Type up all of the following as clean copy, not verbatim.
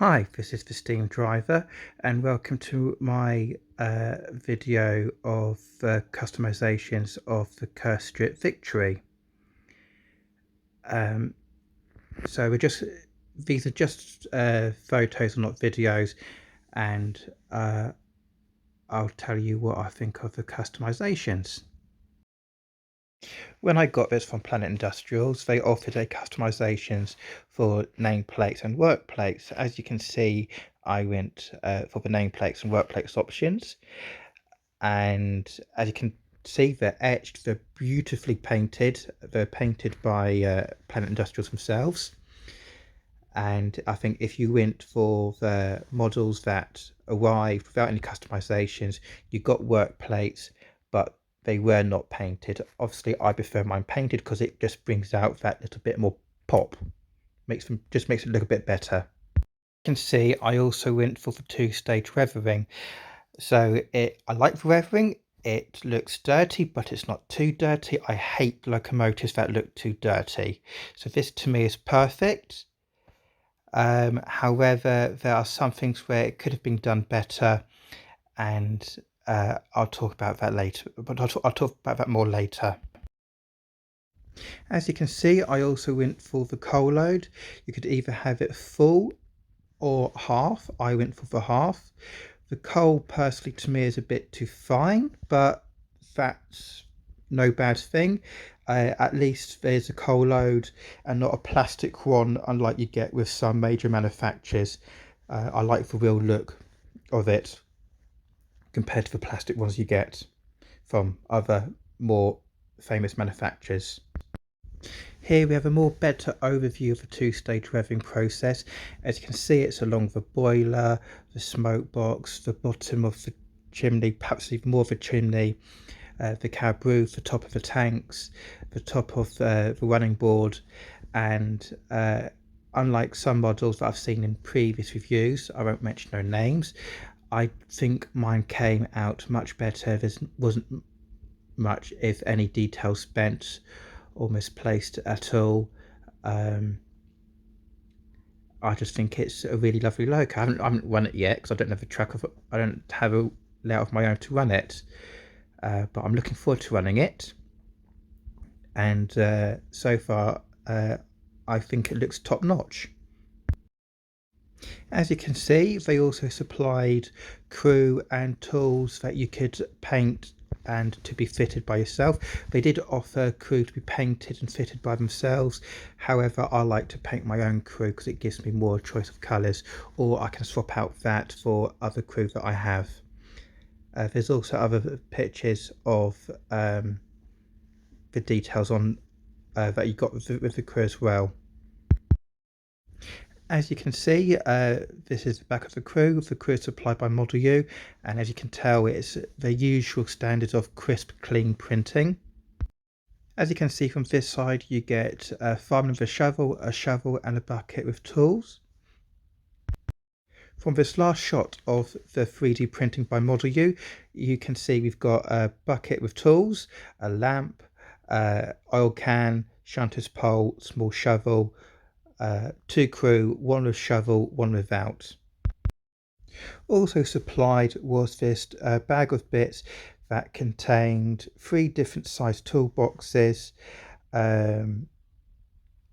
Hi, this is the Steam Driver and welcome to my video of customizations of the Kerr Stuart Victory. Um, so these are just photos, not videos, and I'll tell you what I think of the customizations. When I got this from Planet Industrials, they offered a customizations for nameplates and workplates. As you can see, I went for the nameplates and workplates options, and as you can see, they're etched, they're beautifully painted. They're painted by Planet Industrials themselves. And I think if you went for the models that arrived without any customizations, you got work plates, but they were not painted. Obviously, I prefer mine painted because it just brings out that little bit more pop. Just makes it look a bit better. You can see I also went for the two-stage weathering. So I like the weathering. It looks dirty, but it's not too dirty. I hate locomotives that look too dirty. So this to me is perfect. However, there are some things where it could have been done better, and I'll talk about that later, but I'll talk about that more later. As you can see, I also went for the coal load. You could either have it full or half. I went for the half. The coal personally to me is a bit too fine, but that's no bad thing. At least there's a coal load and not a plastic one, unlike you get with some major manufacturers. I like the real look of it compared to the plastic ones you get from other more famous manufacturers. Here we have a more better overview of the two-stage weathering process. As you can see, it's along the boiler, the smoke box, the bottom of the chimney, perhaps even more of the chimney, the cab roof, the top of the tanks, the top of the running board, and unlike some models that I've seen in previous reviews, I won't mention no names, I think mine came out much better. There wasn't much, if any, detail spent or misplaced at all. I just think it's a really lovely look. I haven't run it yet because I don't have a track of it. I don't have a layout of my own to run it, but I'm looking forward to running it. And so far, I think it looks top notch. As you can see, they also supplied crew and tools that you could paint and to be fitted by yourself. They did offer crew to be painted and fitted by themselves. However, I like to paint my own crew because it gives me more choice of colours, or I can swap out that for other crew that I have. There's also other pictures of the details on that you got with the crew as well. As you can see, this is the back of the crew. The crew is supplied by Model U, and as you can tell, it's the usual standards of crisp, clean printing. As you can see from this side, you get a fireman with a shovel, and a bucket with tools. From this last shot of the 3D printing by Model U, you can see we've got a bucket with tools, a lamp, oil can, shunter's pole, small shovel, two crew, one with shovel, one without. Also supplied was this bag of bits that contained 3 different sized toolboxes,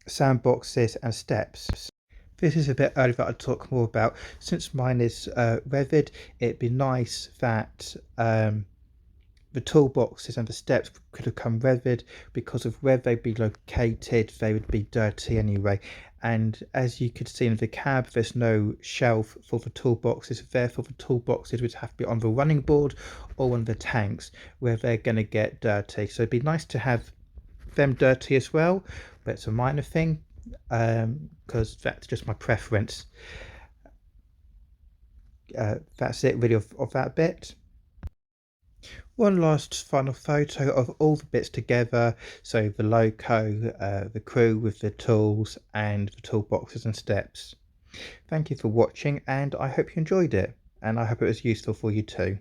sandboxes and steps. This is a bit early that I'll talk more about. Since mine is Revit, it'd be nice that the toolboxes and the steps could have come Revit, because of where they'd be located, they would be dirty anyway. And as you could see in the cab, there's no shelf for the toolboxes, therefore the toolboxes would have to be on the running board or on the tanks where they're going to get dirty. So it'd be nice to have them dirty as well, but it's a minor thing because that's just my preference. That's it really of that bit. One last final photo of all the bits together, so the loco, the crew with the tools and the toolboxes and steps. Thank you for watching, and I hope you enjoyed it, and I hope it was useful for you too.